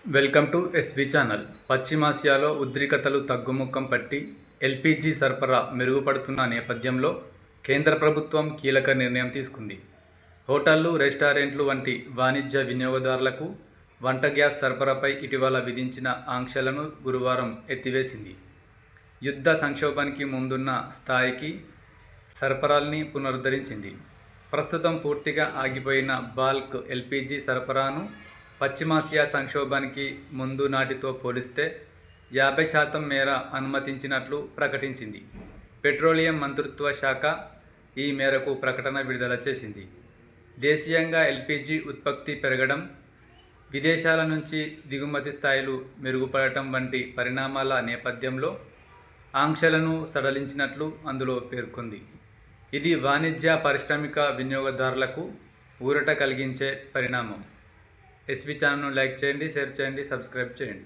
Welcome to SV channel. పశ్చిమాసియాలో ఉద్రిక్తతలు తగ్గుముఖం పట్టి ఎల్పీజీ సరఫరా మెరుగుపడుతున్న నేపథ్యంలో కేంద్ర ప్రభుత్వం కీలక నిర్ణయం తీసుకుంది. హోటళ్లు, రెస్టారెంట్లు వంటి వాణిజ్య వినియోగదారులకు వంట గ్యాస్ సరఫరాపై ఇటీవల విధించిన ఆంక్షలను గురువారం ఎత్తివేసింది. యుద్ధ సంక్షోభానికి ముందున్న స్థాయికి సరఫరాల్ని పునరుద్ధరించింది. ప్రస్తుతం పూర్తిగా ఆగిపోయిన బాల్క్ ఎల్పీజీ సరఫరాను పశ్చిమాసియా సంక్షోభానికి ముందు నాటితో పోలిస్తే 50% మేర అనుమతించినట్లు ప్రకటించింది. పెట్రోలియం మంత్రిత్వ శాఖ ఈ మేరకు ప్రకటన విడుదల చేసింది. దేశీయంగా ఎల్పీజీ ఉత్పత్తి పెరగడం, విదేశాల నుంచి దిగుమతి స్థాయిలు మెరుగుపడటం వంటి పరిణామాల నేపథ్యంలో ఆంక్షలను సడలించినట్లు అందులో పేర్కొంది. ఇది వాణిజ్య, పారిశ్రామిక వినియోగదారులకు ఊరట కలిగించే పరిణామం. ఎస్వి ఛానల్ను లైక్ చేయండి, షేర్ చేయండి, సబ్స్క్రైబ్ చేయండి.